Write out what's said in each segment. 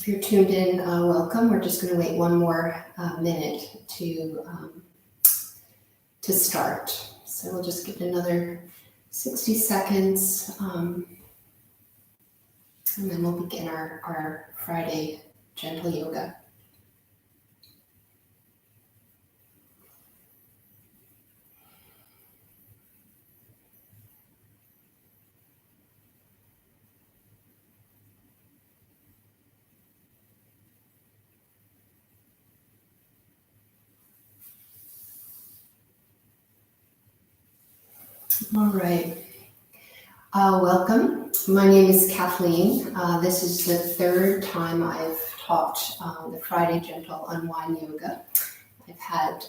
If you're tuned in, welcome. We're just going to wait one more minute to start. So we'll just give it another 60 seconds, and then we'll begin our Friday gentle yoga. All right. Welcome. My name is Kathleen. This is the third time I've taught the Friday Gentle Unwind Yoga. I've had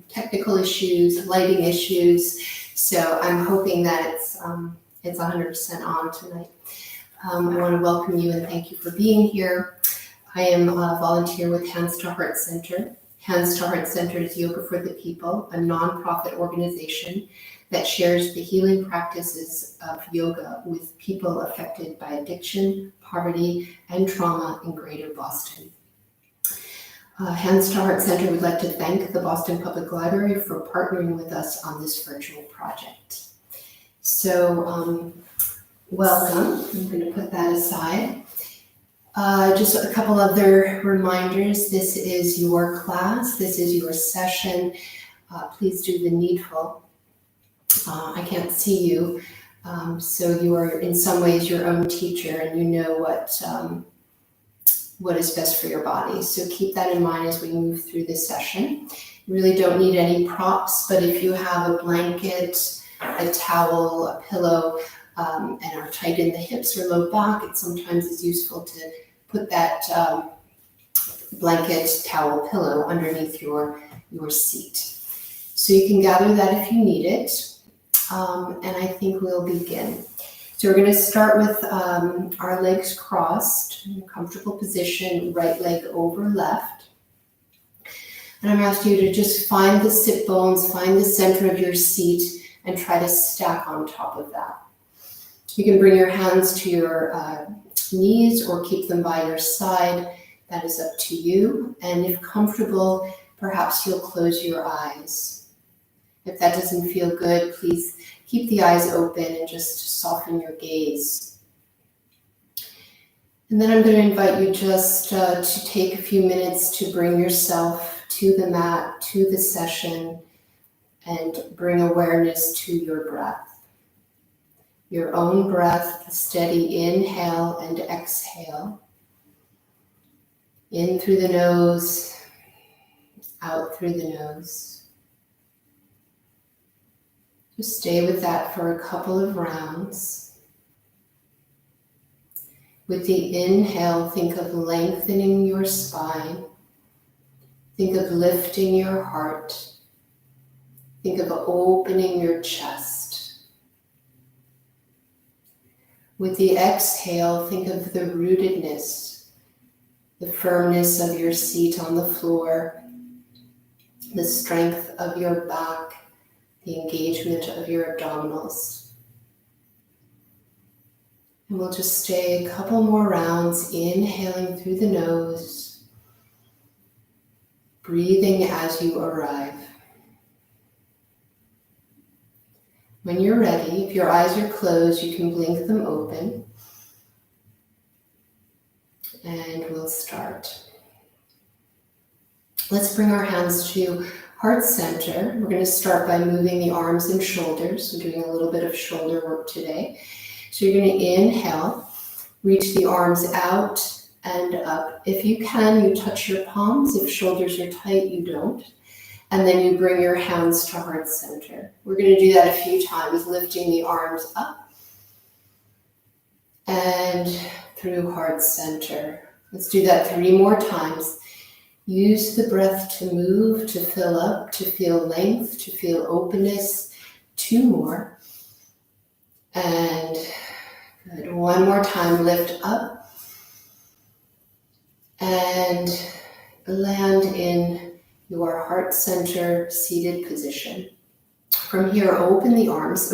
technical issues, lighting issues, so I'm hoping that it's 100% on tonight. I want to welcome you and thank you for being here. I am a volunteer with Hands to Heart Center. Hands to Heart Center is Yoga for the People, a nonprofit organization that shares the healing practices of yoga with people affected by addiction, poverty, and trauma in Greater Boston. Hands to Heart Center would like to thank the Boston Public Library for partnering with us on this virtual project. So, welcome. I'm going to put that aside. Just a couple other reminders. This is your class. This is your session. Please do the needful. I can't see you, so you are in some ways your own teacher and you know what is best for your body. So keep that in mind as we move through this session. You really don't need any props, but if you have a blanket, a towel, a pillow, and are tight in the hips or low back, it sometimes is useful to put that blanket, towel, pillow underneath your seat. So you can gather that if you need it. And I think we'll begin. So we're going to start with our legs crossed in a comfortable position, right leg over left. And I'm asking you to just find the sit bones, find the center of your seat, and try to stack on top of that. You can bring your hands to your knees or keep them by your side. That is up to you. And if comfortable, perhaps you'll close your eyes. If that doesn't feel good, please keep the eyes open and just soften your gaze. And then I'm going to invite you just to take a few minutes to bring yourself to the mat, to the session, and bring awareness to your breath. Your own breath, steady inhale and exhale. In through the nose, out through the nose. Just stay with that for a couple of rounds. With the inhale, think of lengthening your spine. Think of lifting your heart. Think of opening your chest. With the exhale, think of the rootedness, the firmness of your seat on the floor, the strength of your back, the engagement of your abdominals. And we'll just stay a couple more rounds, inhaling through the nose, breathing as you arrive. When you're ready, if your eyes are closed, you can blink them open. And we'll start. Let's bring our hands to Heart Center. We're going to start by moving the arms and shoulders. I'm doing a little bit of shoulder work today. So you're going to inhale, reach the arms out and up. If you can, you touch your palms. If shoulders are tight, you don't. And then you bring your hands to Heart Center. We're going to do that a few times, lifting the arms up and through Heart Center. Let's do that 3 more times. Use the breath to move, to fill up, to feel length, to feel openness. 2 more. And good. 1 more time, lift up. And land in your Heart Center seated position. From here, open the arms.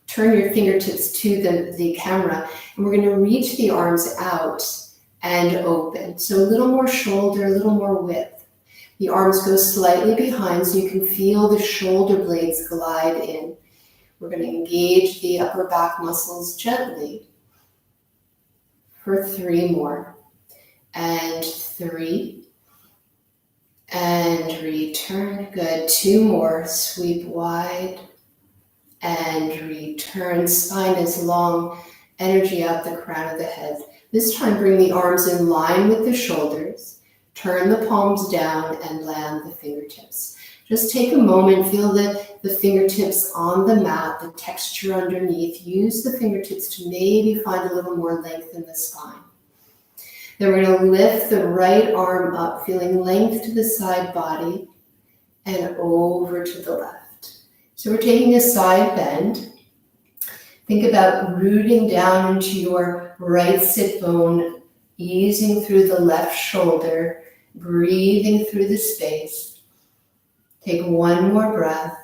Turn your fingertips to the camera. And we're going to reach the arms out and open. So a little more shoulder, a little more width. The arms go slightly behind so you can feel the shoulder blades glide in. We're going to engage the upper back muscles gently for 3 more. And 3. And return. Good. 2 more. Sweep wide. And return. Spine is long. Energy out the crown of the head. This time bring the arms in line with the shoulders. Turn the palms down and land the fingertips. Just take a moment, feel the fingertips on the mat, the texture underneath. Use the fingertips to maybe find a little more length in the spine. Then we're going to lift the right arm up, feeling length to the side body and over to the left. So we're taking a side bend. Think about rooting down into your right sit bone, easing through the left shoulder, breathing through the space. Take 1 more breath.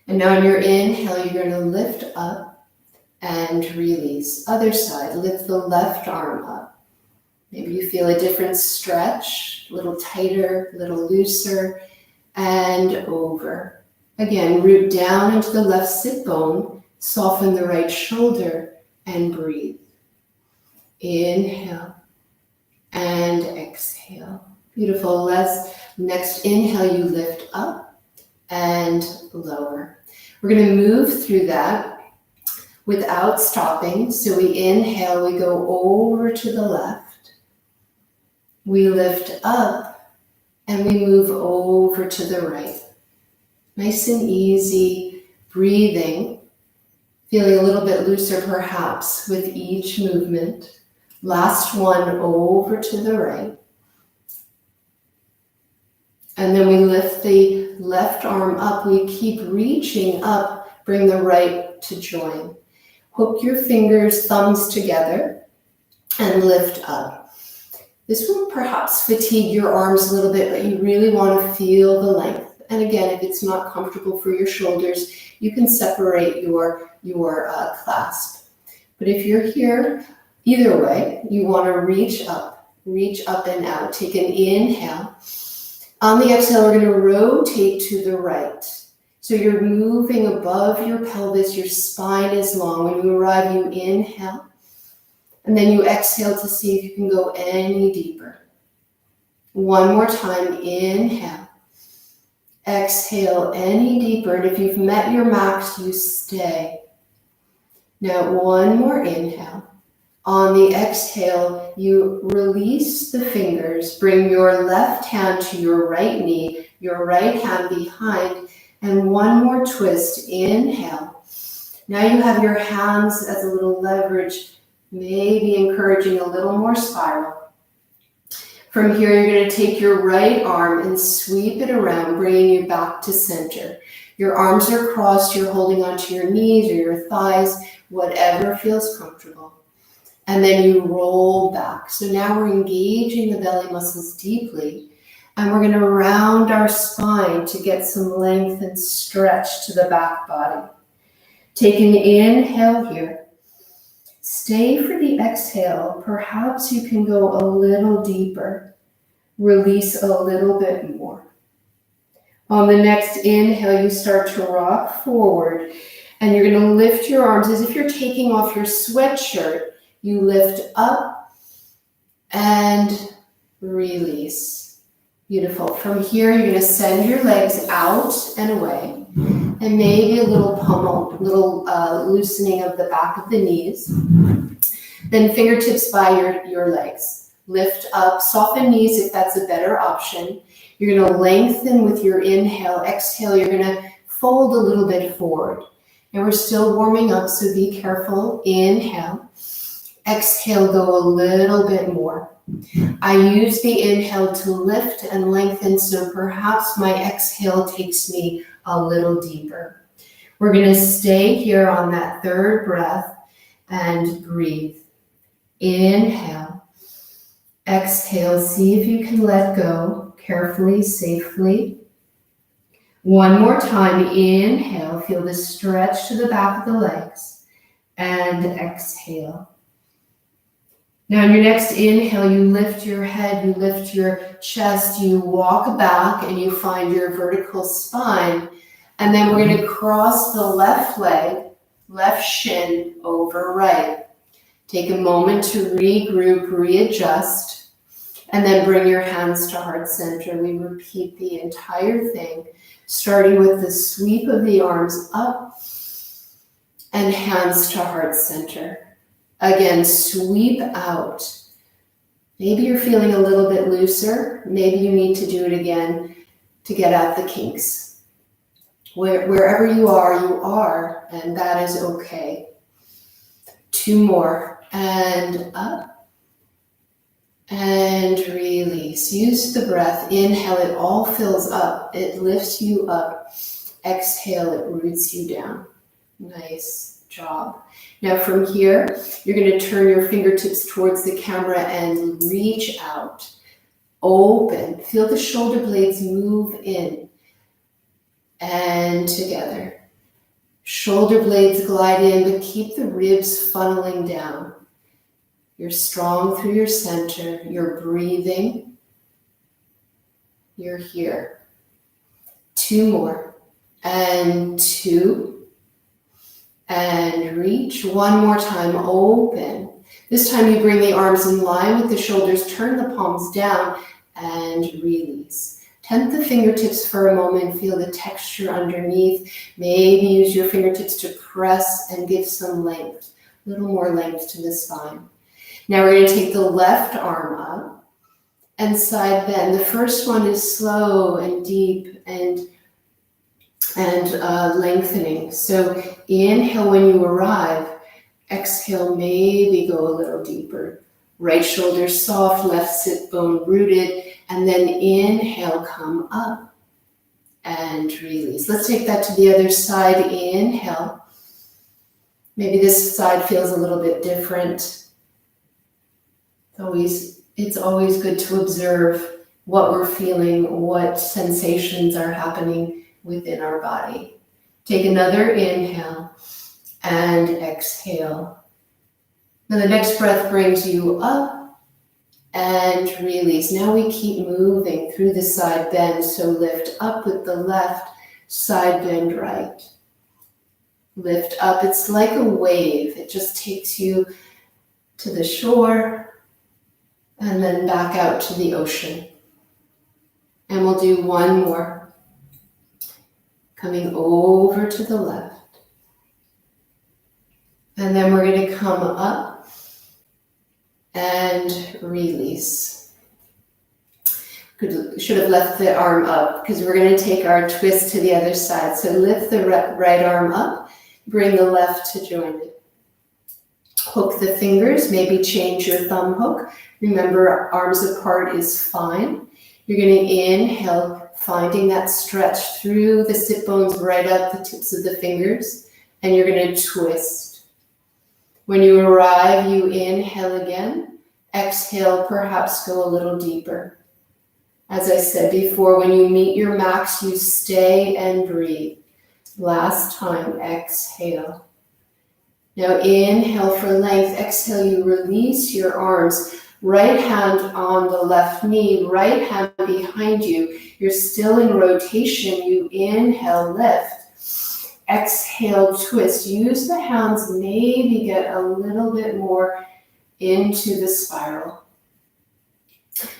And now on your inhale, you're going to lift up and release. Other side, lift the left arm up. Maybe you feel a different stretch, a little tighter, a little looser, and over. Again, root down into the left sit bone, soften the right shoulder, and breathe. Inhale and exhale. Beautiful. Next inhale, you lift up and lower. We're going to move through that without stopping. So we inhale, we go over to the left. We lift up and we move over to the right. Nice and easy, breathing, feeling a little bit looser perhaps with each movement. Last one, over to the right. And then we lift the left arm up. We keep reaching up, bring the right to join. Hook your fingers, thumbs together, and lift up. This will perhaps fatigue your arms a little bit, but you really want to feel the length. And again, if it's not comfortable for your shoulders, you can separate your clasp. But if you're here, either way, you want to reach up and out. Take an inhale. On the exhale, we're going to rotate to the right. So you're moving above your pelvis, your spine is long. When you arrive, you inhale, and then you exhale to see if you can go any deeper. 1 more time, inhale. Exhale any deeper, and if you've met your max, you stay. Now 1 more inhale. On the exhale, you release the fingers, bring your left hand to your right knee, your right hand behind, and 1 more twist, inhale. Now you have your hands as a little leverage, maybe encouraging a little more spiral. From here, you're going to take your right arm and sweep it around, bringing you back to center. Your arms are crossed, you're holding onto your knees or your thighs, whatever feels comfortable. And then you roll back. So now we're engaging the belly muscles deeply, and we're going to round our spine to get some length and stretch to the back body. Take an inhale here. Stay for the exhale. Perhaps you can go a little deeper. Release a little bit more. On the next inhale, you start to rock forward, and you're going to lift your arms as if you're taking off your sweatshirt. You lift up and release. Beautiful. From here, you're going to send your legs out and away, and maybe a little pummel, loosening of the back of the knees. Then fingertips by your legs. Lift up, soften knees if that's a better option. You're going to lengthen with your inhale. Exhale, you're going to fold a little bit forward. And we're still warming up, so be careful. Inhale. Exhale, go a little bit more. I use the inhale to lift and lengthen, so perhaps my exhale takes me a little deeper. We're going to stay here on that third breath and breathe. Inhale. Exhale, see if you can let go carefully, safely. 1 more time, inhale, feel the stretch to the back of the legs, and exhale. Now, in your next inhale, you lift your head, you lift your chest, you walk back, and you find your vertical spine. And then we're going to cross the left leg, left shin over right. Take a moment to regroup, readjust, and then bring your hands to heart center. We repeat the entire thing, starting with the sweep of the arms up and hands to heart center. Again, sweep out. Maybe you're feeling a little bit looser. Maybe you need to do it again to get at the kinks. Wherever you are, and that is okay. 2 more, and up, and release. Use the breath. Inhale, it all fills up. It lifts you up. Exhale, it roots you down. Nice job. Now from here, you're going to turn your fingertips towards the camera and reach out. Open. Feel the shoulder blades move in and together. Shoulder blades glide in, but keep the ribs funneling down. You're strong through your center. You're breathing. You're here. 2 more. And 2. And reach. 1 more time. Open. This time you bring the arms in line with the shoulders. Turn the palms down and release. Tent the fingertips for a moment. Feel the texture underneath. Maybe use your fingertips to press and give some length. A little more length to the spine. Now we're going to take the left arm up and side bend. The first one is slow and deep and lengthening. So inhale when you arrive. Exhale, maybe go a little deeper. Right shoulder soft, left sit bone rooted, and then inhale, come up and release. Let's take that to the other side. Inhale. Maybe this side feels a little bit different. It's always good to observe what we're feeling, what sensations are happening within our body. Take another inhale and exhale. Now the next breath brings you up and release. Now we keep moving through the side bend. So lift up with the left, side bend right. Lift up. It's like a wave. It just takes you to the shore and then back out to the ocean. And we'll do 1 more. Coming over to the left. And then we're going to come up and release. Should have left the arm up because we're going to take our twist to the other side. So lift the right arm up, bring the left to join it. Hook the fingers, maybe change your thumb hook. Remember, arms apart is fine. You're going to inhale, finding that stretch through the sit bones right up the tips of the fingers, and you're going to twist. When you arrive, you inhale again. Exhale, perhaps go a little deeper. As I said before, when you meet your max, you stay and breathe. Last time, exhale. Now inhale for length. Exhale, you release your arms. Right hand on the left knee, right hand behind you. You're still in rotation. You inhale, lift. Exhale, twist. Use the hands, maybe get a little bit more into the spiral.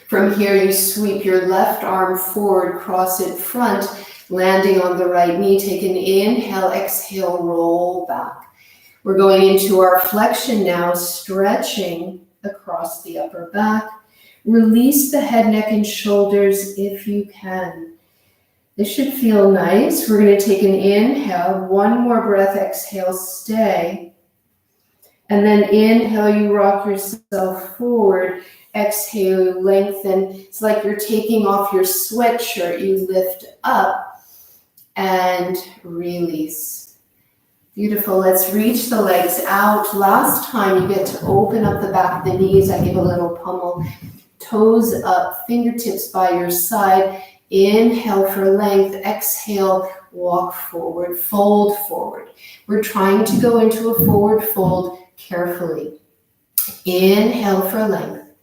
From here, you sweep your left arm forward, cross it front, landing on the right knee. Take an inhale, exhale, roll back. We're going into our flexion now, stretching across the upper back. Release the head, neck, and shoulders if you can. This should feel nice. We're going to take an inhale, 1 more breath, exhale, stay. And then inhale, you rock yourself forward. Exhale, you lengthen. It's like you're taking off your sweatshirt. You lift up and release. Beautiful. Let's reach the legs out. Last time, you get to open up the back of the knees. I give a little pummel. Toes up, fingertips by your side. Inhale for length. Exhale, walk forward, fold forward. We're trying to go into a forward fold carefully. Inhale for length.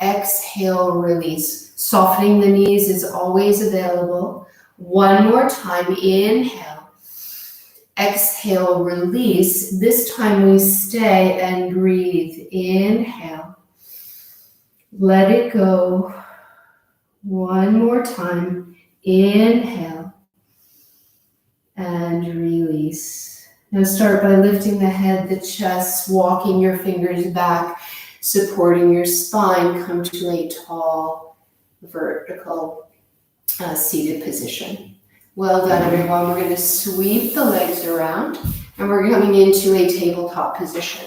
Exhale, release. Softening the knees is always available. One more time. Inhale. Exhale, release. This time we stay and breathe. Inhale. Let it go. One more time. Inhale. And release. Now start by lifting the head, the chest, walking your fingers back, supporting your spine. Come to a tall, vertical, seated position. Well done, everyone. We're going to sweep the legs around, and we're coming into a tabletop position.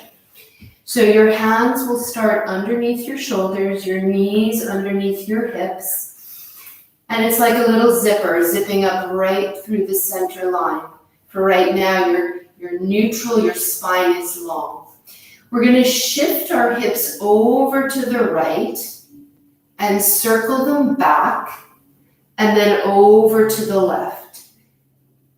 So your hands will start underneath your shoulders, your knees underneath your hips. And it's like a little zipper zipping up right through the center line. For right now, you're neutral, your spine is long. We're going to shift our hips over to the right and circle them back and then over to the left.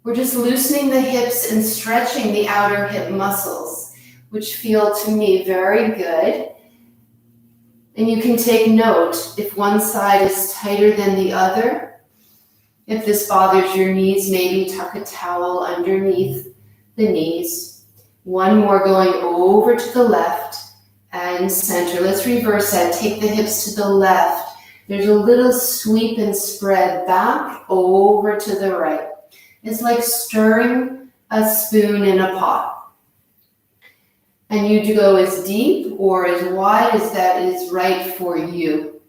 We're just loosening the hips and stretching the outer hip muscles, which feel to me very good. And you can take note if one side is tighter than the other. If this bothers your knees, maybe tuck a towel underneath the knees. One more going over to the left and center. Let's reverse that. Take the hips to the left. There's a little sweep and spread back over to the right. It's like stirring a spoon in a pot. And you go as deep or as wide as that is right for you.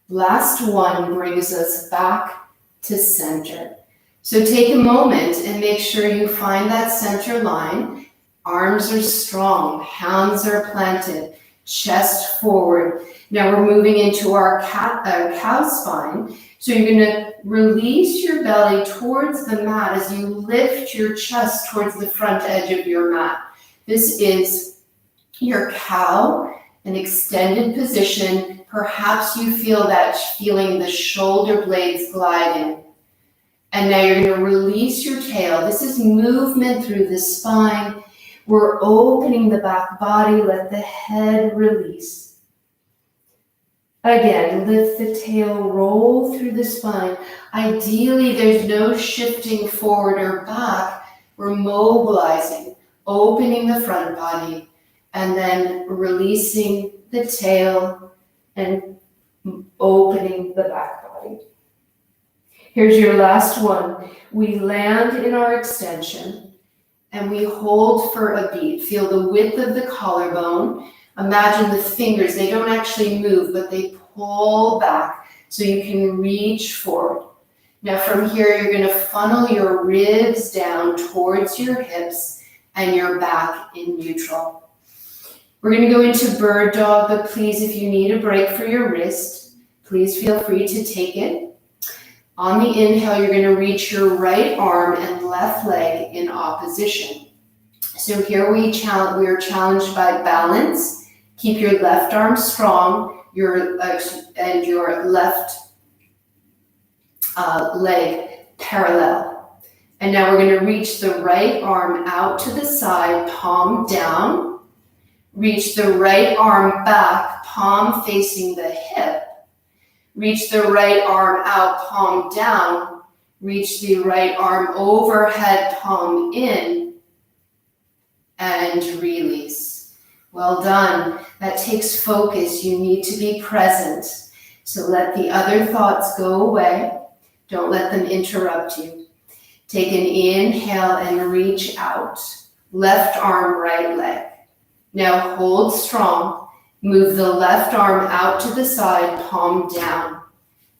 Last one brings us back to center. So take a moment and make sure you find that center line. Arms are strong, hands are planted, chest forward. Now we're moving into our cow spine. So you're going to release your belly towards the mat as you lift your chest towards the front edge of your mat. This is your cow, an extended position. Perhaps you feeling the shoulder blades gliding. And now you're going to release your tail. This is movement through the spine. We're opening the back body. Let the head release. Again, lift the tail, roll through the spine. Ideally, there's no shifting forward or back. We're mobilizing, opening the front body, and then releasing the tail and opening the back body. Here's your last one. We land in our extension and we hold for a beat. Feel the width of the collarbone. Imagine the fingers, they don't actually move, but they pull back so you can reach forward. Now from here, you're going to funnel your ribs down towards your hips and your back in neutral. We're going to go into bird dog, but please, if you need a break for your wrist, please feel free to take it. On the inhale, you're going to reach your right arm and left leg in opposition. So here we are challenged by balance. Keep your left arm strong, and your left leg parallel. And now we're going to reach the right arm out to the side, palm down. Reach the right arm back, palm facing the hip. Reach the right arm out, palm down. Reach the right arm overhead, palm in. And release. Well done. That takes focus. You need to be present. So let the other thoughts go away. Don't let them interrupt you. Take an inhale and reach out. Left arm, right leg. Now hold strong. Move the left arm out to the side, palm down.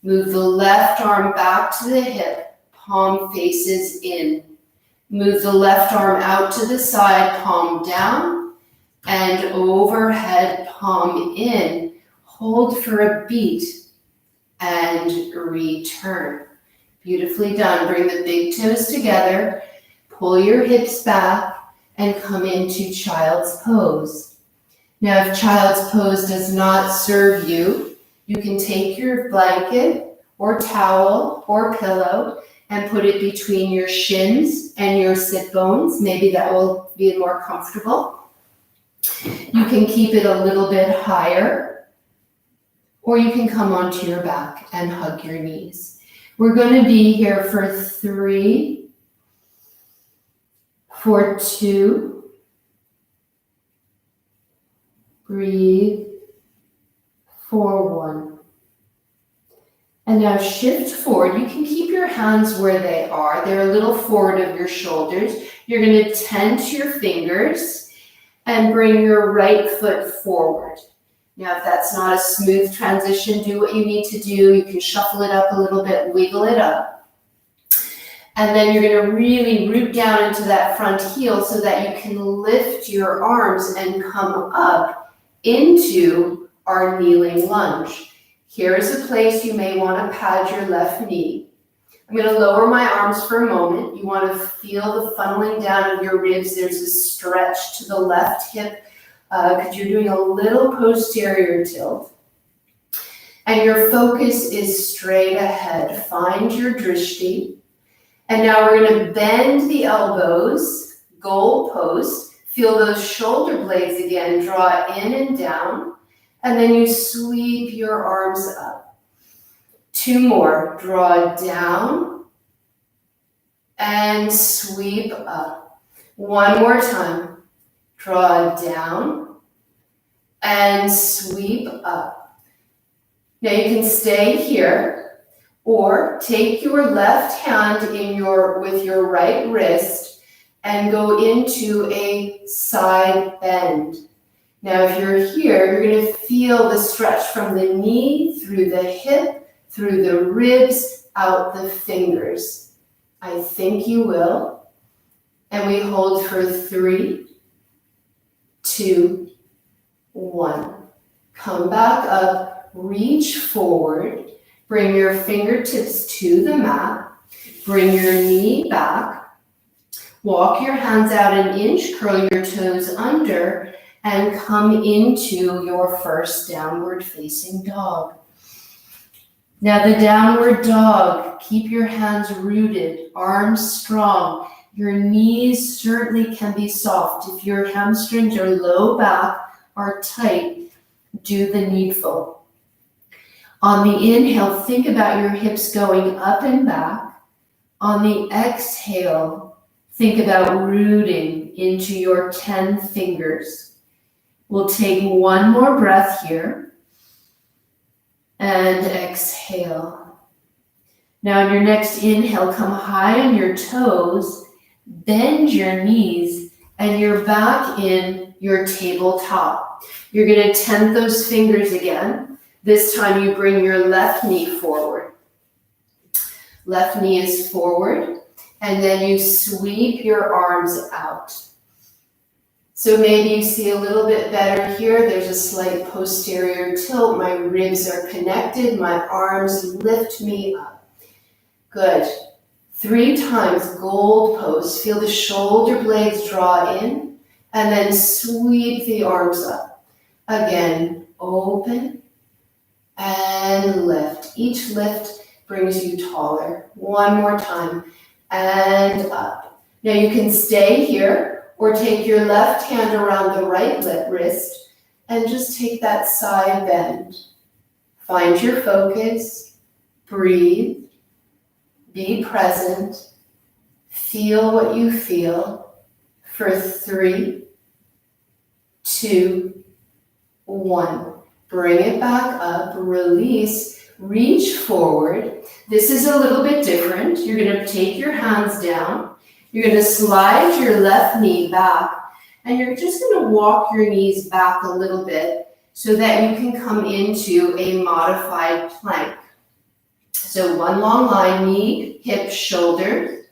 Move the left arm back to the hip, palm faces in. Move the left arm out to the side, palm down, and overhead, palm in. Hold for a beat and return. Beautifully done. Bring the big toes together, pull your hips back, and come into child's pose. Now, if child's pose does not serve you, you can take your blanket or towel or pillow and put it between your shins and your sit bones. Maybe that will be more comfortable. You can keep it a little bit higher, or you can come onto your back and hug your knees. We're going to be here for 3, for 2, breathe, for 1. And now shift forward. You can keep your hands where they are. They're a little forward of your shoulders. You're going to tense your fingers and bring your right foot forward. Now, if that's not a smooth transition, do what you need to do. You can shuffle it up a little bit, wiggle it up. And then you're going to really root down into that front heel so that you can lift your arms and come up into our kneeling lunge. Here is a place you may want to pad your left knee. I'm going to lower my arms for a moment. You want to feel the funneling down of your ribs. There's a stretch to the left hip because you're doing a little posterior tilt. And your focus is straight ahead. Find your drishti. And now we're going to bend the elbows, goal post. Feel those shoulder blades again. Draw in and down. And then you sweep your arms up. 2 more. Draw down and sweep up. 1 more time. Draw down and sweep up. Now you can stay here or take your left hand with your right wrist and go into a side bend. Now, if you're here, you're going to feel the stretch from the knee, through the hip, through the ribs, out the fingers. I think you will. And we hold for 3, 2, 1. Come back up, reach forward, bring your fingertips to the mat, bring your knee back, walk your hands out an inch, curl your toes under, and come into your first downward facing dog. Now the downward dog, keep your hands rooted, arms strong. Your knees certainly can be soft. If your hamstrings or low back are tight, do the needful. On the inhale, think about your hips going up and back. On the exhale, think about rooting into your 10 fingers. We'll take 1 more breath here and exhale. Now in your next inhale, come high on your toes, bend your knees, and you're back in your tabletop. You're going to tent those fingers again. This time you bring your left knee forward. Left knee is forward, and then you sweep your arms out. So maybe you see a little bit better here. There's a slight posterior tilt. My ribs are connected. My arms lift me up. Good. 3 times, gold pose. Feel the shoulder blades draw in and then sweep the arms up. Again, open and lift. Each lift brings you taller. 1 more time and up. Now you can stay here, or take your left hand around the right wrist and just take that side bend. Find your focus, breathe, be present, feel what you feel for 3, 2, 1. Bring it back up, release, reach forward. This is a little bit different. You're going to take your hands down. You're going to slide your left knee back, and you're just going to walk your knees back a little bit so that you can come into a modified plank. So 1 long line, knee, hip, shoulders.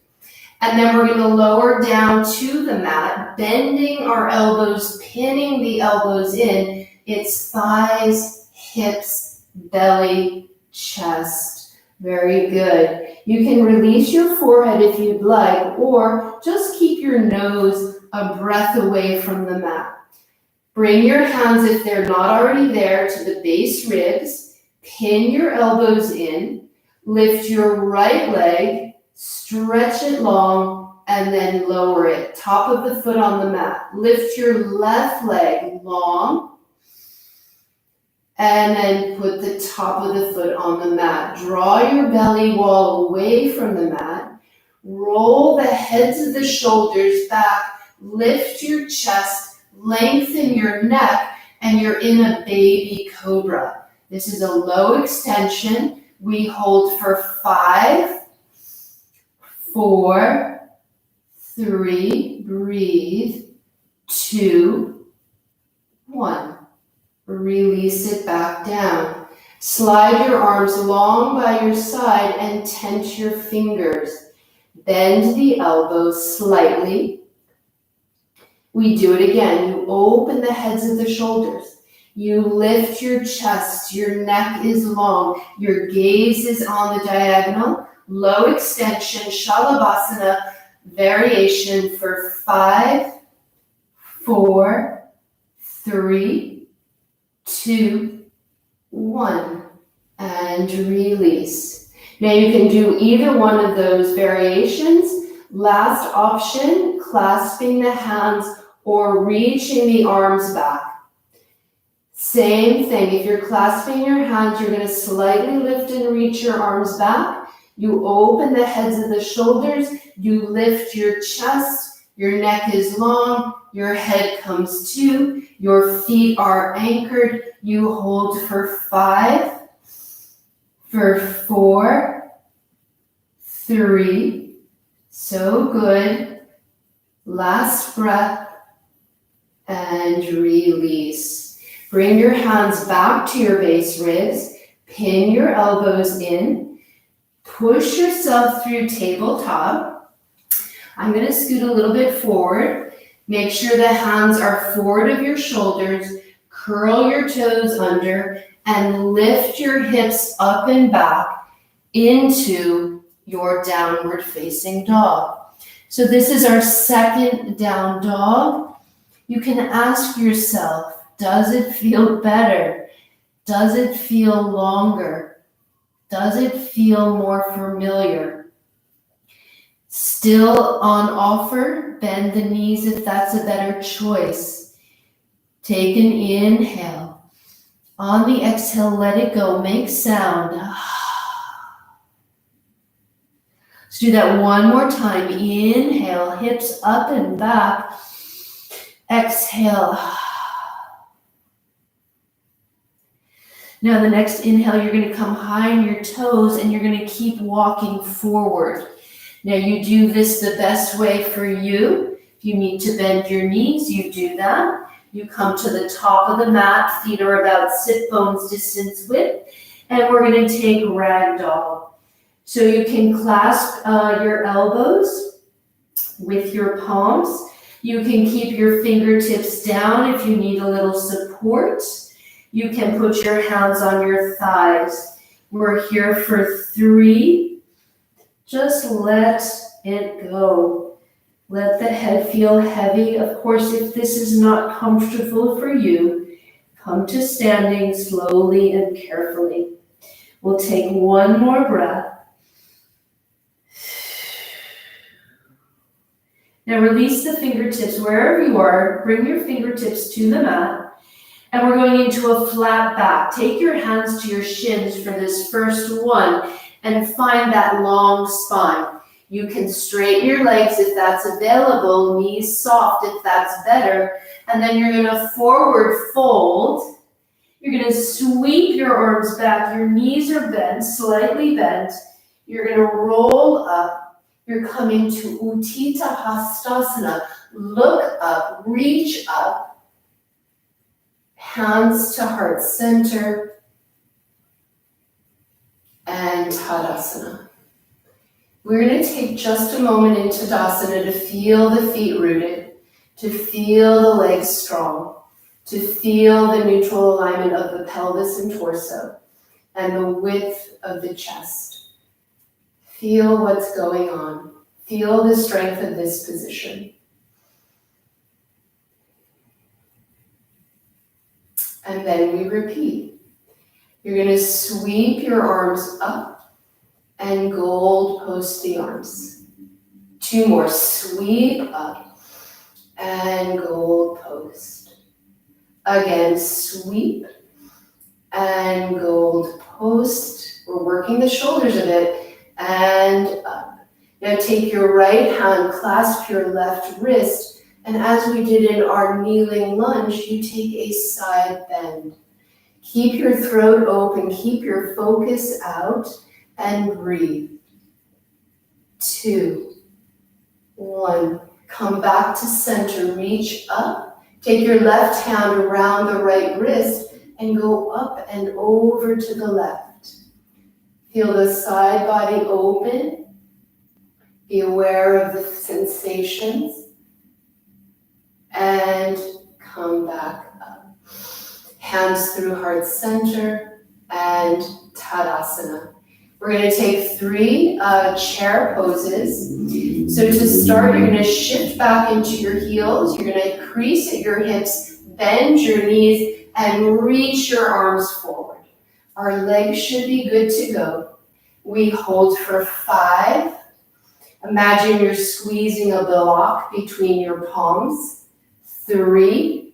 And then we're going to lower down to the mat, bending our elbows, pinning the elbows in. It's thighs, hips, belly, chest. Very good. You can release your forehead if you'd like, or just keep your nose a breath away from the mat. Bring your hands, if they're not already there, to the base ribs. Pin your elbows in. Lift your right leg Stretch it long and then lower it. Top of the foot on the mat. Lift your left leg long and then put the top of the foot on the mat. Draw your belly wall away from the mat. Roll the heads of the shoulders back. Lift your chest. Lengthen your neck, and you're in a baby cobra. This is a low extension. We hold for 5, 4, 3, breathe, 2, 1. Release it back down. Slide your arms long by your side and tense your fingers. Bend the elbows slightly. We do it again. You open the heads of the shoulders. You lift your chest. Your neck is long. Your gaze is on the diagonal. Low extension, Shalabhasana variation for 5, 4, 3, 2, 1. And release. Now you can do either one of those variations. Last option, clasping the hands or reaching the arms back. Same thing, if you're clasping your hands, you're going to slightly lift and reach your arms back. You open the heads of the shoulders, you lift your chest, your neck is long, your head comes to, your feet are anchored. You hold for 5, for 4, 3, so good. Last breath and release. Bring your hands back to your base ribs. Pin your elbows in. Push yourself through tabletop. I'm going to scoot a little bit forward. Make sure the hands are forward of your shoulders. Curl your toes under and lift your hips up and back into your downward facing dog. So this is our second down dog. You can ask yourself, does it feel better? Does it feel longer? Does it feel more familiar? Still on offer, bend the knees if that's a better choice. Take an inhale. On the exhale, let it go. Make sound. Let's do that one more time. Inhale, hips up and back. Exhale. Now the next inhale, you're going to come high on your toes and you're going to keep walking forward. Now you do this the best way for you. If you need to bend your knees, you do that. You come to the top of the mat, feet are about sit bones distance width, and we're going to take ragdoll. So you can clasp your elbows with your palms. You can keep your fingertips down if you need a little support. You can put your hands on your thighs. We're here for 3. Just let it go. Let the head feel heavy. Of course, if this is not comfortable for you, come to standing slowly and carefully. We'll take one more breath. Now release the fingertips wherever you are. Bring your fingertips to the mat. And we're going into a flat back. Take your hands to your shins for this first one and find that long spine. You can straighten your legs if that's available, knees soft if that's better. And then you're going to forward fold. You're going to sweep your arms back. Your knees are bent, slightly bent. You're going to roll up. You're coming to Utthita Hastasana. Look up, reach up. Hands to heart center. And Tadasana. We're going to take just a moment in Tadasana to feel the feet rooted, to feel the legs strong, to feel the neutral alignment of the pelvis and torso, and the width of the chest. Feel what's going on. Feel the strength of this position. And then we repeat. You're going to sweep your arms up and gold post the arms. 2 more, sweep up and gold post. Again, sweep and gold post. We're working the shoulders a bit and up. Now take your right hand, clasp your left wrist, and as we did in our kneeling lunge, you take a side bend. Keep your throat open, keep your focus out, and breathe. 2, 1. Come back to center, reach up. Take your left hand around the right wrist and go up and over to the left. Feel the side body open. Be aware of the sensations. And come back up. Hands through heart center and Tadasana. We're going to take 3 chair poses. So to start, you're going to shift back into your heels. You're going to crease at your hips, bend your knees, and reach your arms forward. Our legs should be good to go. We hold for 5. Imagine you're squeezing a block between your palms. 3,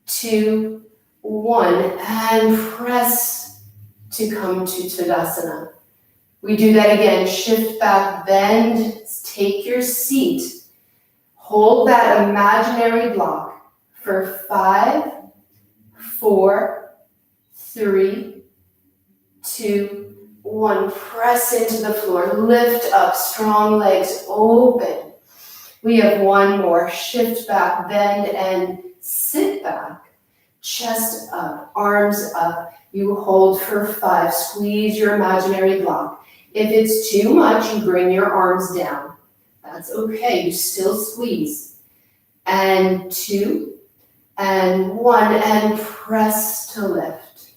2, 1, and press to come to Tadasana. We do that again. Shift back, bend, take your seat. Hold that imaginary block for 5, 4, 3, 2, 1. Press into the floor. Lift up, strong legs open. We have 1 more. Shift back, bend, and sit back. Chest up, arms up. You hold for 5. Squeeze your imaginary block. If it's too much, you bring your arms down. That's okay. You still squeeze. And 2, and 1, and press to lift.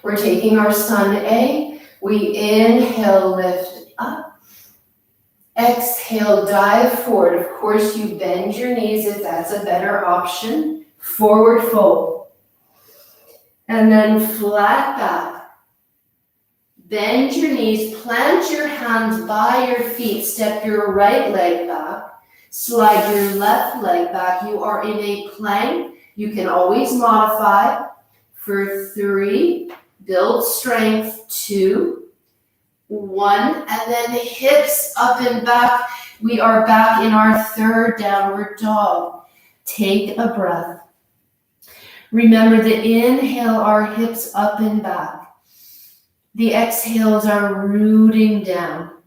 We're taking our sun A. We inhale, lift up. Exhale, dive forward. Of course, you bend your knees if that's a better option. Forward fold. And then flat back. Bend your knees, plant your hands by your feet, step your right leg back, slide your left leg back. You are in a plank. You can always modify. For 3, build strength. 2, 1, and then hips up and back. We are back in our 3rd downward dog. Take a breath. Remember, the inhale, our hips up and back. The exhales are rooting down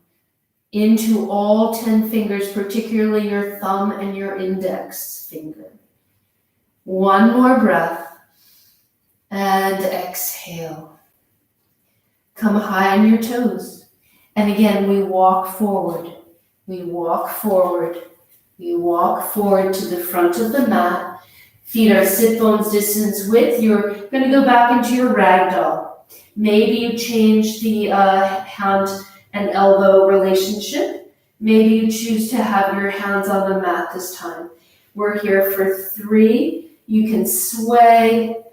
into all 10 fingers, particularly your thumb and your index finger. 1 more breath and exhale. Come high on your toes. And again, we walk forward. We walk forward. We walk forward to the front of the mat. Feet are sit bones distance width. You're going to go back into your ragdoll. Maybe you change the hand and elbow relationship. Maybe you choose to have your hands on the mat this time. We're here for 3. You can sway.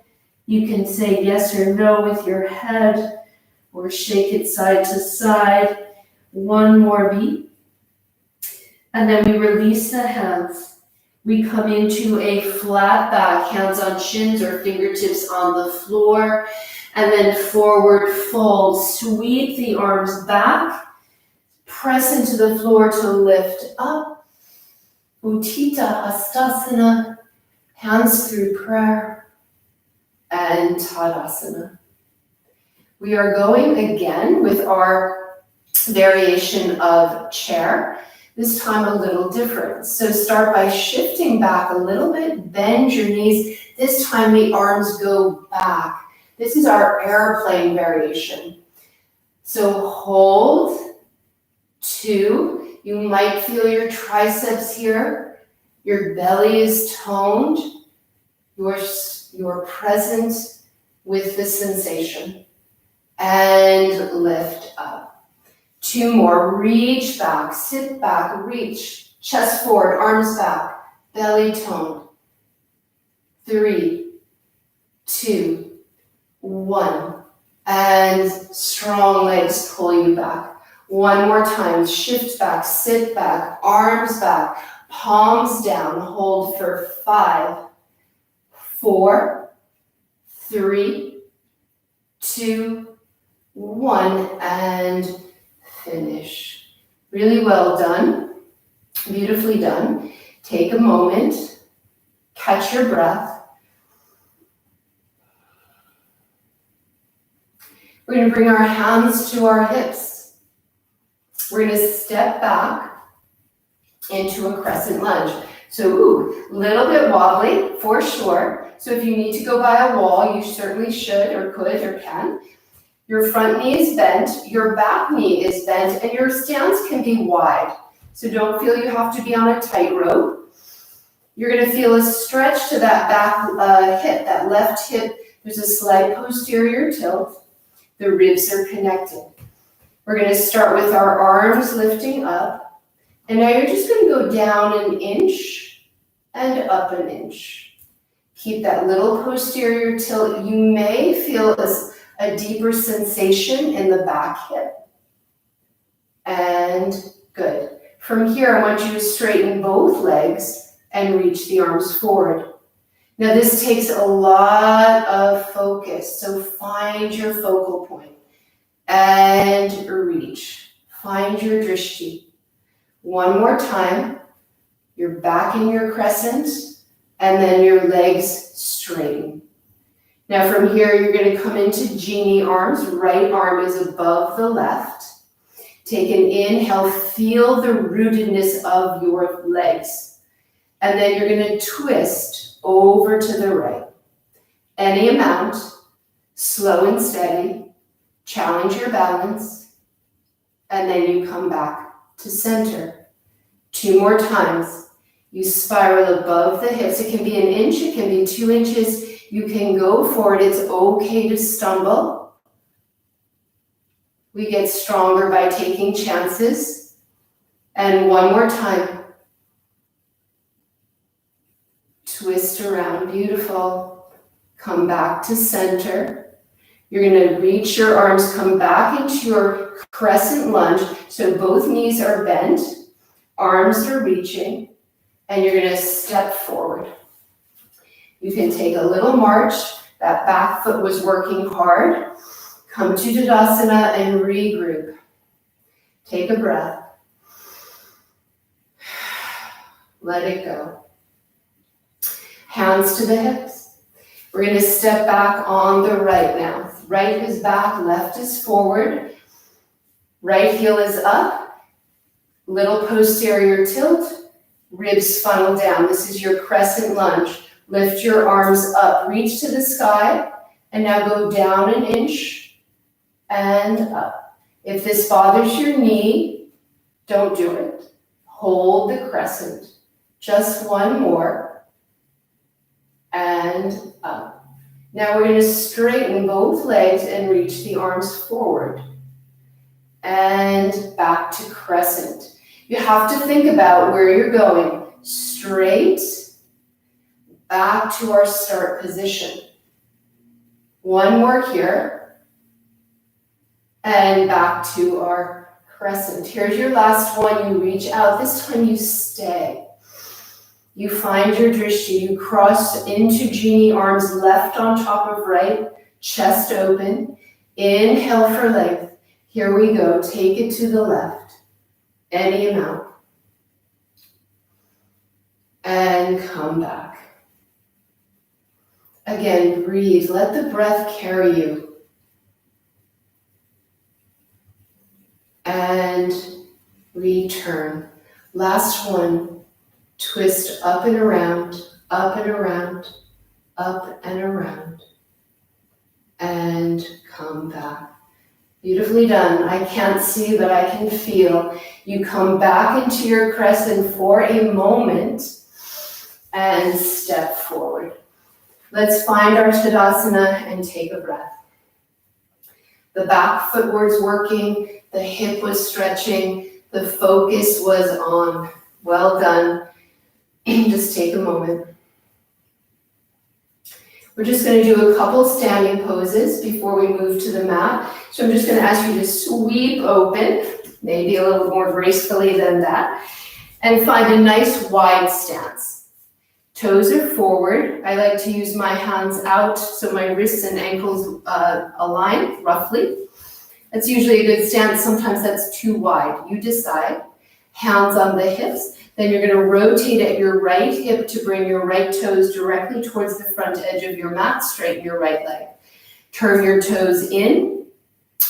You can say yes or no with your head or shake it side to side. 1 more beat. And then we release the hands. We come into a flat back, hands on shins or fingertips on the floor, and then forward fold. Sweep the arms back, press into the floor to lift up. Utthita Hastasana, hands through prayer, and Tadasana. We are going again with our variation of chair. This time a little different. So start by shifting back a little bit, bend your knees. This time the arms go back. This is our airplane variation. So hold, 2. You might feel your triceps here. Your belly is toned. You're present with the sensation. And lift up. 2 more, reach back, sit back, reach, chest forward, arms back, belly toned. 3, 2, 1, And strong legs pull you back. One more time, shift back, sit back, arms back, palms down, hold for 5, 4, 3, 2, 1, and finish. Really well done, beautifully done. Take a moment, catch your breath. We're going to bring our hands to our hips. We're going to step back into a crescent lunge. So, a little bit wobbly for sure. So if you need to go by a wall, you certainly should or could or can. Your front knee is bent, your back knee is bent, and your stance can be wide. So don't feel you have to be on a tightrope. You're going to feel a stretch to that back hip, that left hip. There's a slight posterior tilt. The ribs are connected. We're going to start with our arms lifting up. And now you're just going to go down an inch and up an inch. Keep that little posterior tilt. You may feel a deeper sensation in the back hip. And good. From here, I want you to straighten both legs and reach the arms forward. Now this takes a lot of focus, so find your focal point and reach. Find your drishti. One more time, you're back in your crescent and then your legs straighten. Now from here, you're going to come into genie arms. Right arm is above the left. Take an inhale, feel the rootedness of your legs. And then you're going to twist over to the right. Any amount, slow and steady, challenge your balance, and then you come back to center. 2 more times. You spiral above the hips. It can be an inch, it can be 2 inches. You can go forward. It's okay to stumble. We get stronger by taking chances. And one more time. Twist around, beautiful. Come back to center. You're going to reach your arms, come back into your crescent lunge. So both knees are bent, arms are reaching, and you're going to step forward. You can take a little march. That back foot was working hard. Come to Tadasana and regroup. Take a breath. Let it go. Hands to the hips. We're going to step back on the right now. Right is back, left is forward. Right heel is up. Little posterior tilt. Ribs funnel down. This is your crescent lunge. Lift your arms up. Reach to the sky. And now go down an inch and up. If this bothers your knee, don't do it. Hold the crescent. Just one more. And up. Now we're going to straighten both legs and reach the arms forward. And back to crescent. You have to think about where you're going. Straight, back to our start position. One more here. And back to our crescent. Here's your last one. You reach out. This time you stay. You find your drishti, you cross into genie arms, left on top of right, chest open. Inhale for length. Here we go. Take it to the left. Any amount. And come back. Again, breathe. Let the breath carry you. And return. Last one. Twist up and around, up and around, up and around, and come back. Beautifully done. I can't see, but I can feel. You come back into your crescent for a moment and step forward. Let's find our Tadasana and take a breath. The back foot was working, the hip was stretching, the focus was on. Well done. Just take a moment. We're just going to do a couple standing poses before we move to the mat. So I'm just going to ask you to sweep open, maybe a little more gracefully than that, and find a nice wide stance. Toes are forward. I like to use my hands out so my wrists and ankles align roughly. That's usually a good stance. Sometimes that's too wide. You decide. Hands on the hips. Then you're going to rotate at your right hip to bring your right toes directly towards the front edge of your mat. Straighten your right leg. Turn your toes in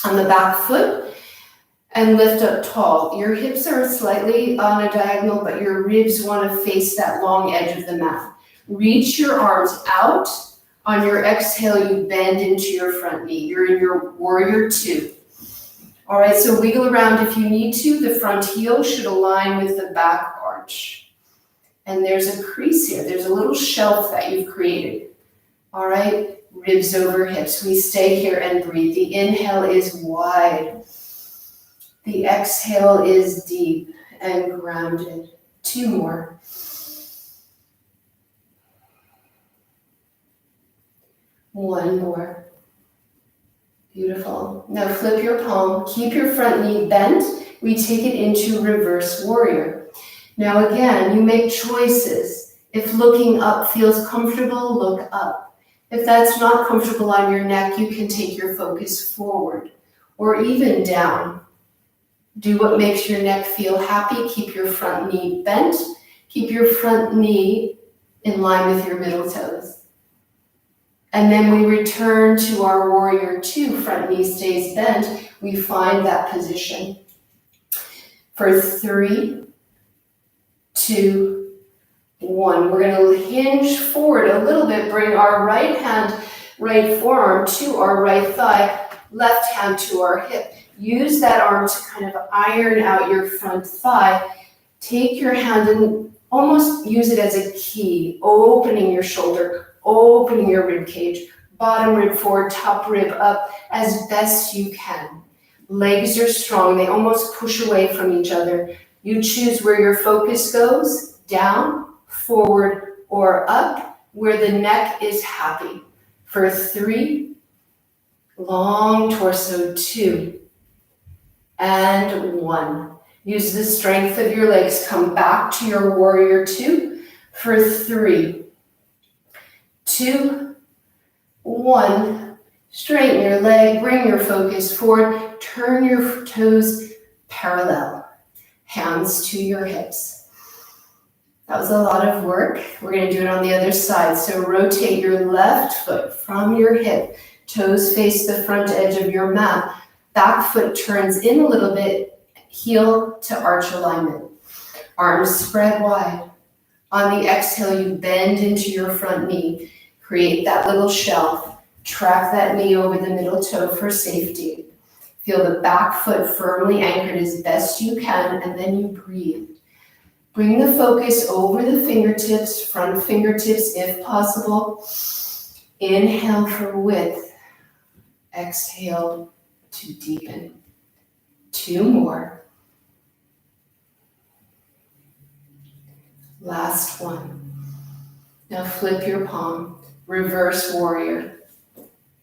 on the back foot and lift up tall. Your hips are slightly on a diagonal, but your ribs want to face that long edge of the mat. Reach your arms out. On your exhale, you bend into your front knee. You're in your warrior two. All right, so wiggle around if you need to. The front heel should align with the back arch. And there's a crease here. There's a little shelf that you've created. All right, ribs over hips. We stay here and breathe. The inhale is wide. The exhale is deep and grounded. Two more. One more. Beautiful. Now flip your palm. Keep your front knee bent. We take it into reverse warrior. Now again, you make choices. If looking up feels comfortable, look up. If that's not comfortable on your neck, you can take your focus forward or even down. Do what makes your neck feel happy. Keep your front knee bent. Keep your front knee in line with your middle toes. And then we return to our warrior two. Front knee stays bent. We find that position. For 3, 2, 1. We're going to hinge forward a little bit. Bring our right hand, right forearm to our right thigh. Left hand to our hip. Use that arm to kind of iron out your front thigh. Take your hand and almost use it as a key, opening your shoulder, opening your rib cage, bottom rib forward, top rib up as best you can. Legs are strong. They almost push away from each other. You choose where your focus goes, down, forward, or up, where the neck is happy. For 3, long torso, 2, and 1. Use the strength of your legs. Come back to your warrior two. For 3, 2, 1. Straighten your leg. Bring your focus forward. Turn your toes parallel. Hands to your hips. That was a lot of work. We're going to do it on the other side. So rotate your left foot from your hip. Toes face the front edge of your mat. Back foot turns in a little bit, heel to arch alignment. Arms spread wide. On the exhale, you bend into your front knee. Create that little shelf. Track that knee over the middle toe for safety. Feel the back foot firmly anchored as best you can, and then you breathe. Bring the focus over the fingertips, front fingertips if possible. Inhale for width. Exhale to deepen. 2 more. Last one. Now flip your palm. Reverse warrior.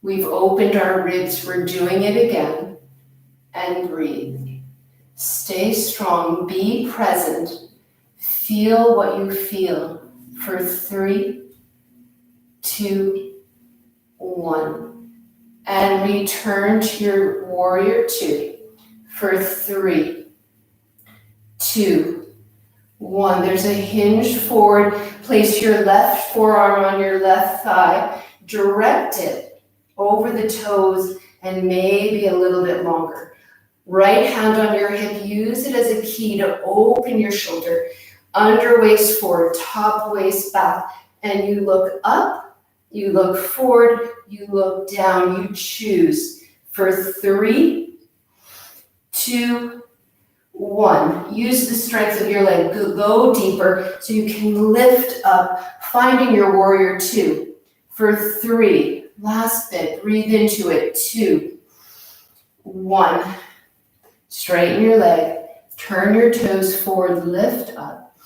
We've opened our ribs. We're doing it again. And breathe. Stay strong. Be present. Feel what you feel. For 3, 2, 1. And return to your warrior two. For 3, 2, 1. There's a hinge forward. Place your left forearm on your left thigh. Direct it over the toes and maybe a little bit longer. Right hand on your hip. Use it as a key to open your shoulder. Under waist forward, top waist back. And you look up. You look forward, you look down, you choose. For 3, 2, 1. Use the strength of your leg. Go deeper so you can lift up, finding your warrior two. For 3, last bit, breathe into it. 2, 1. Straighten your leg, turn your toes forward, lift up,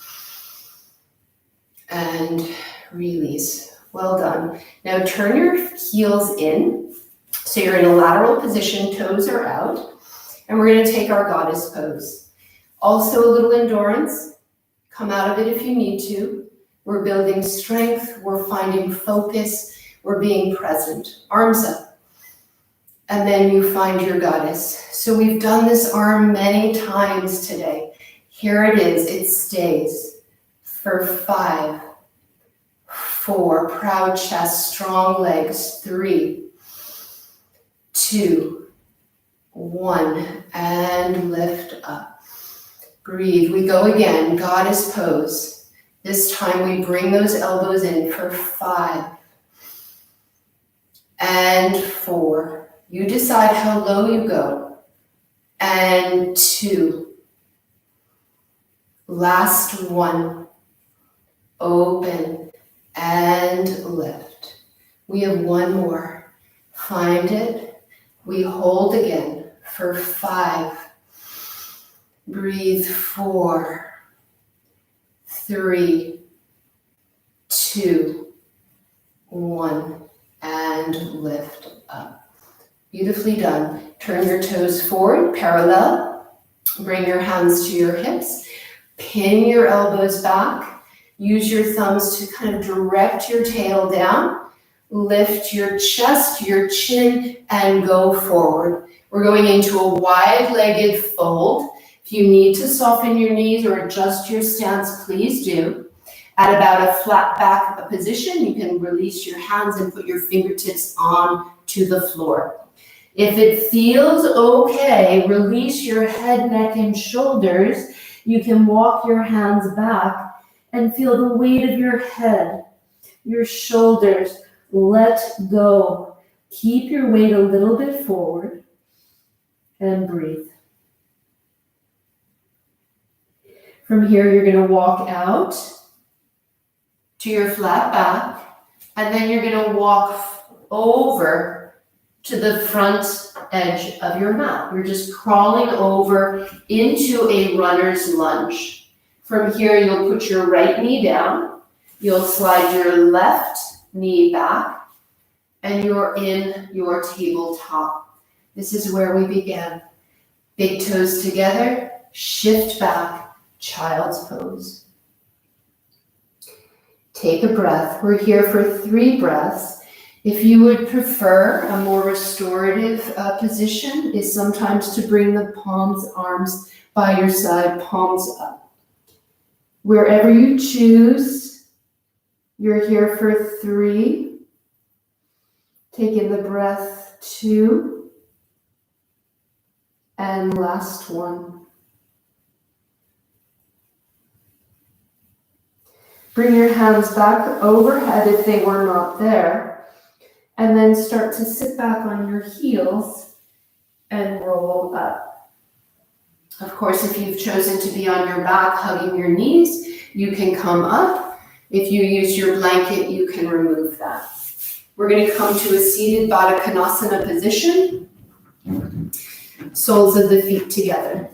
and release. Well done. Now turn your heels in. So you're in a lateral position, toes are out. And we're going to take our goddess pose. Also a little endurance. Come out of it if you need to. We're building strength. We're finding focus. We're being present. Arms up. And then you find your goddess. So we've done this arm many times today. Here it is. It stays for 5, 4, proud chest, strong legs, 3, 2, 1, and lift up. Breathe. We go again, goddess pose. This time we bring those elbows in for 5 and 4. You decide how low you go. And 2. Last 1. Open and lift. We have 1 more. Find it. We hold again for 5. Breathe. 4, 3, 2, 1, and lift up. Beautifully done. Turn your toes forward, parallel. Bring your hands to your hips. Pin your elbows back. Use your thumbs to kind of direct your tail down. Lift your chest, your chin, and go forward. We're going into a wide-legged fold. If you need to soften your knees or adjust your stance, please do. At about a flat back position, you can release your hands and put your fingertips on to the floor. If it feels okay, release your head, neck, and shoulders. You can walk your hands back and feel the weight of your head, your shoulders. Let go. Keep your weight a little bit forward and breathe. From here, you're going to walk out to your flat back, and then you're going to walk over to the front edge of your mat. You're just crawling over into a runner's lunge. From here, you'll put your right knee down. You'll slide your left knee back, and you're in your tabletop. This is where we began. Big toes together, shift back, child's pose. Take a breath. We're here for 3 breaths. If you would prefer a more restorative position, is sometimes to bring the palms, arms by your side, palms up. Wherever you choose, you're here for 3. Take in the breath, 2. And last 1. Bring your hands back overhead if they were not there. And then start to sit back on your heels and roll up. Of course, if you've chosen to be on your back, hugging your knees, you can come up. If you use your blanket, you can remove that. We're going to come to a seated Baddha Konasana position. Soles of the feet together.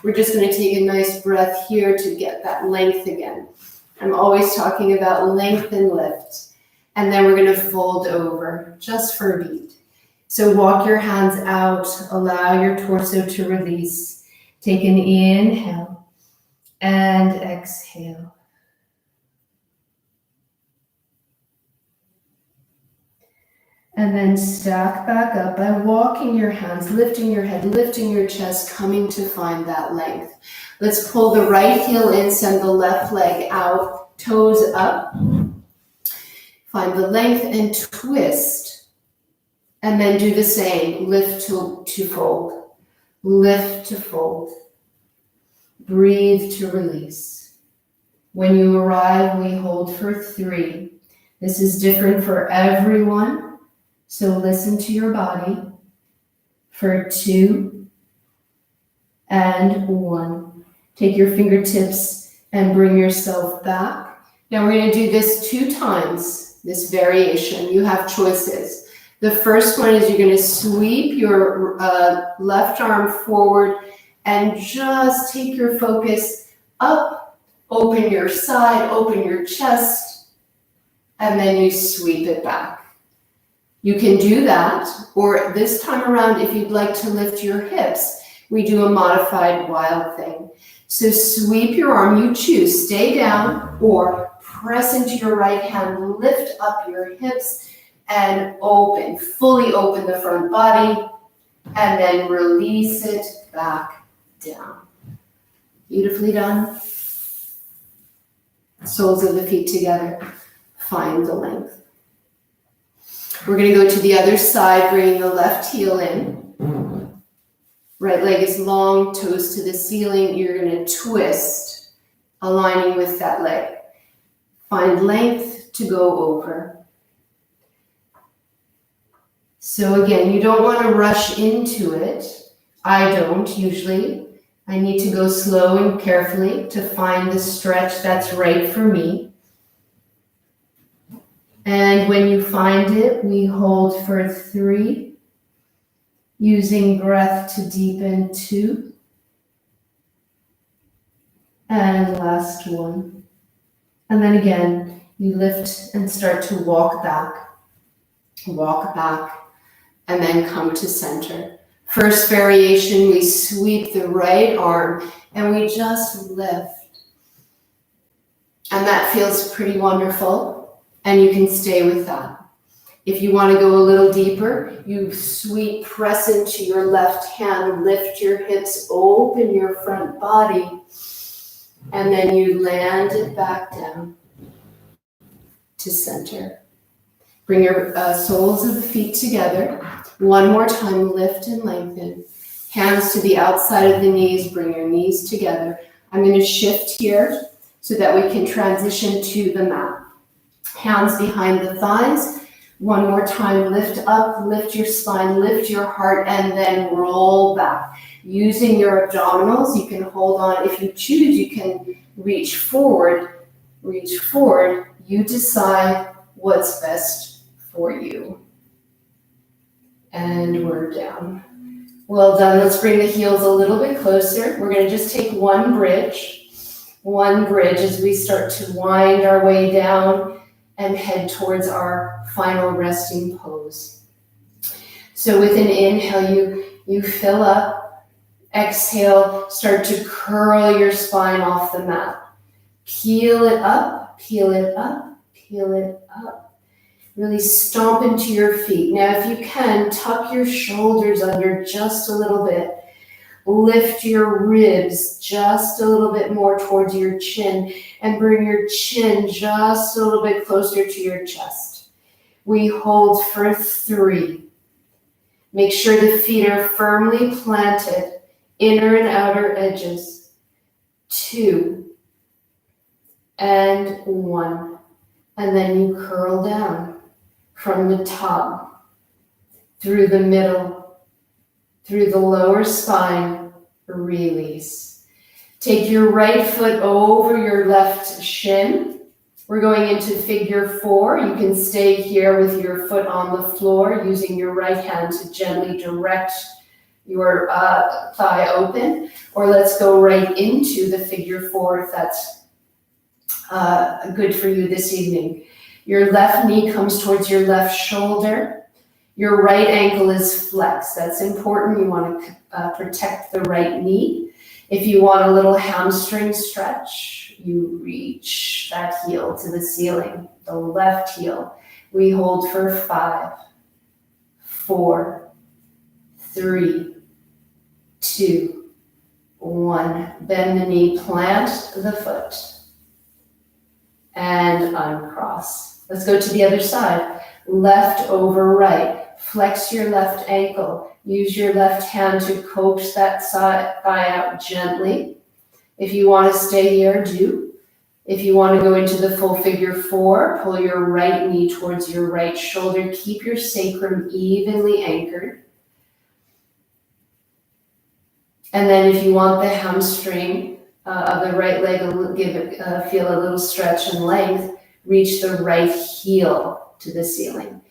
We're just going to take a nice breath here to get that length again. I'm always talking about length and lift. And then we're going to fold over just for a beat. So walk your hands out, allow your torso to release. Take an inhale and exhale. And then stack back up by walking your hands, lifting your head, lifting your chest, coming to find that length. Let's pull the right heel in, send the left leg out, toes up. Find the length and twist. And then do the same. Lift to fold. Lift to fold. Breathe to release. When you arrive, we hold for 3. This is different for everyone. So listen to your body. For 2 and 1. Take your fingertips and bring yourself back. Now we're going to do this 2 times. This variation, you have choices. The first one is you're going to sweep your left arm forward and just take your focus up, open your side, open your chest, and then you sweep it back. You can do that, or this time around, if you'd like to lift your hips, we do a modified wild thing. So sweep your arm, you choose, stay down or press into your right hand, lift up your hips and open, fully open the front body, and then release it back down. Beautifully done. Soles of the feet together, find the length. We're going to go to the other side, bringing the left heel in. Right leg is long, toes to the ceiling. You're going to twist, aligning with that leg. Find length to go over. So again, you don't want to rush into it. I don't usually. I need to go slow and carefully to find the stretch that's right for me. And when you find it, we hold for 3. Using breath to deepen 2. And last 1. And then again, you lift and start to walk back, and then come to center. First variation, we sweep the right arm and we just lift. And that feels pretty wonderful, and you can stay with that. If you want to go a little deeper, you sweep, press into your left hand, lift your hips, open your front body, and then you land it back down to center. Bring your soles of the feet together. One more time, lift and lengthen. Hands to the outside of the knees, bring your knees together. I'm going to shift here so that we can transition to the mat. Hands behind the thighs. One more time, lift up, lift your spine, lift your heart, and then roll back. Using your abdominals, you can hold on. If you choose, you can reach forward. You decide what's best for you. And we're down. Well done. Let's bring the heels a little bit closer. We're going to just take one bridge as we start to wind our way down and head towards our final resting pose. So with an inhale, you fill up. Exhale, start to curl your spine off the mat. Peel it up, peel it up, peel it up. Really stomp into your feet. Now, if you can, tuck your shoulders under just a little bit. Lift your ribs just a little bit more towards your chin and bring your chin just a little bit closer to your chest. We hold for 3. Make sure the feet are firmly planted, inner and outer edges. 2 and 1. And then you curl down from the top, through the middle, through the lower spine, release. Take your right foot over your left shin. We're going into figure 4. You can stay here with your foot on the floor, using your right hand to gently direct your thigh open. Or let's go right into the figure 4 if that's good for you this evening. Your left knee comes towards your left shoulder. Your right ankle is flexed. That's important. You want to protect the right knee. If you want a little hamstring stretch, you reach that heel to the ceiling, the left heel. We hold for 5, 4, 3, 2, 1. Bend the knee, plant the foot, and uncross. Let's go to the other side. Left over right. Flex your left ankle. Use your left hand to coax that thigh out gently. If you want to stay here, do. If you want to go into the full figure 4, pull your right knee towards your right shoulder. Keep your sacrum evenly anchored. And then if you want the hamstring of the right leg, feel a little stretch and length, reach the right heel to the ceiling.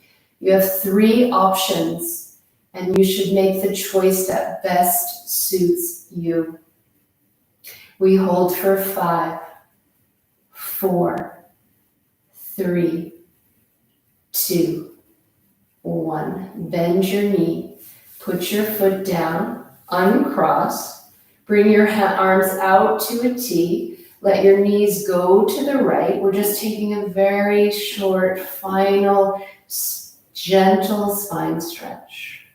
You have 3 options, and you should make the choice that best suits you. We hold for 5, 4, 3, 2, 1. Bend your knee. Put your foot down. Uncross. Bring your arms out to a T. Let your knees go to the right. We're just taking a very short, final, gentle spine stretch.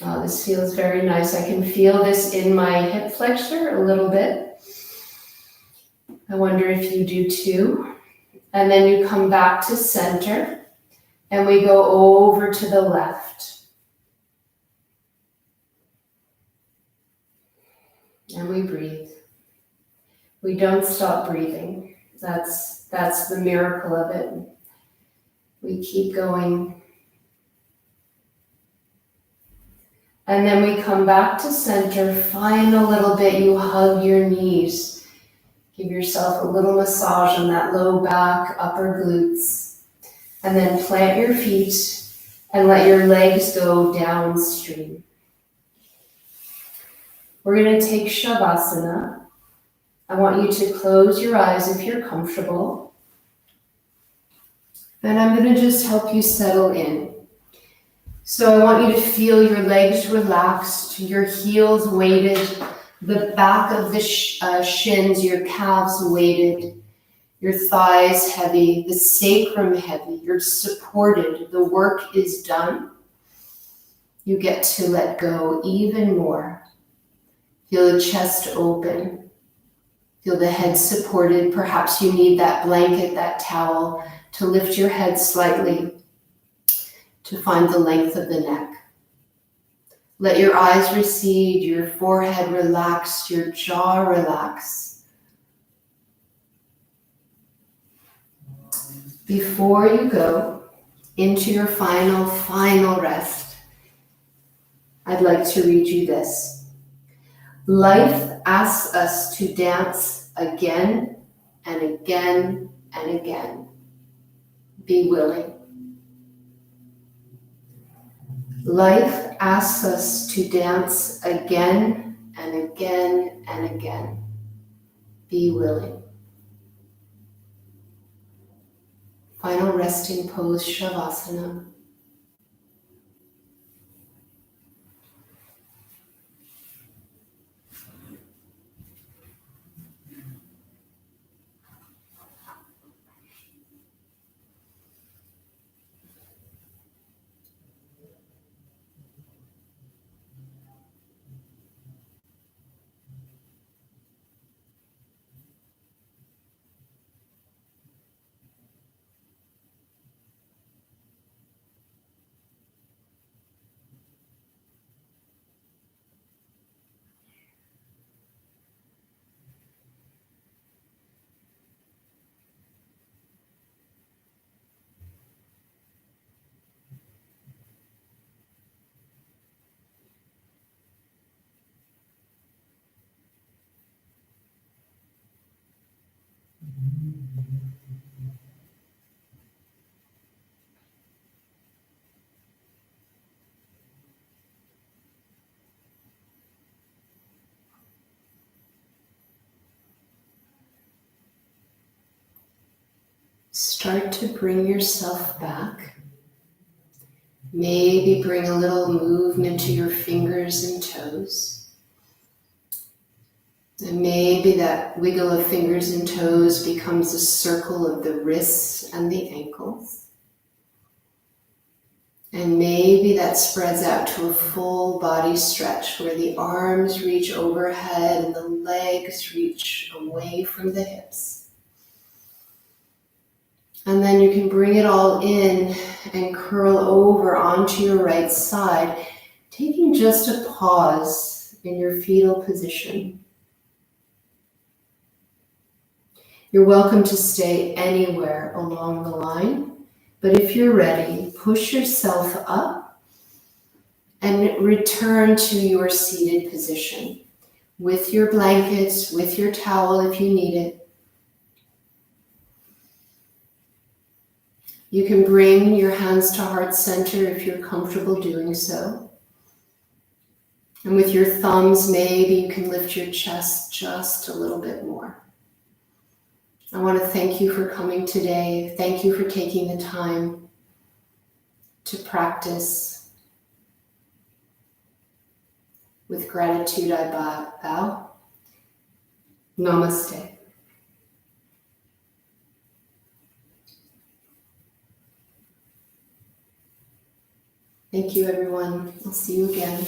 Oh, this feels very nice. I can feel this in my hip flexor a little bit. I wonder if you do too. And then you come back to center and we go over to the left. And we breathe. We don't stop breathing. That's the miracle of it. We keep going. And then we come back to center. Final little bit, you hug your knees. Give yourself a little massage on that low back, upper glutes. And then plant your feet and let your legs go downstream. We're going to take Shavasana. I want you to close your eyes if you're comfortable. And I'm going to just help you settle in. So I want you to feel your legs relaxed, your heels weighted, the back of the shins, your calves weighted, your thighs heavy, the sacrum heavy. You're supported. The work is done. You get to let go even more. Feel the chest open. Feel the head supported. Perhaps you need that blanket, that towel to lift your head slightly to find the length of the neck. Let your eyes recede, your forehead relax, your jaw relax. Before you go into your final rest, I'd like to read you this. Life asks us to dance again and again and again. Be willing. Life asks us to dance again and again and again. Be willing. Final resting pose, Shavasana. Start to bring yourself back. Maybe bring a little movement to your fingers and toes. And maybe that wiggle of fingers and toes becomes a circle of the wrists and the ankles. And maybe that spreads out to a full body stretch where the arms reach overhead and the legs reach away from the hips. And then you can bring it all in and curl over onto your right side, taking just a pause in your fetal position. You're welcome to stay anywhere along the line, but if you're ready, push yourself up and return to your seated position with your blankets, with your towel if you need it. You can bring your hands to heart center if you're comfortable doing so. And with your thumbs, maybe you can lift your chest just a little bit more. I want to thank you for coming today. Thank you for taking the time to practice. With gratitude, I bow. Namaste. Thank you, everyone. I'll see you again.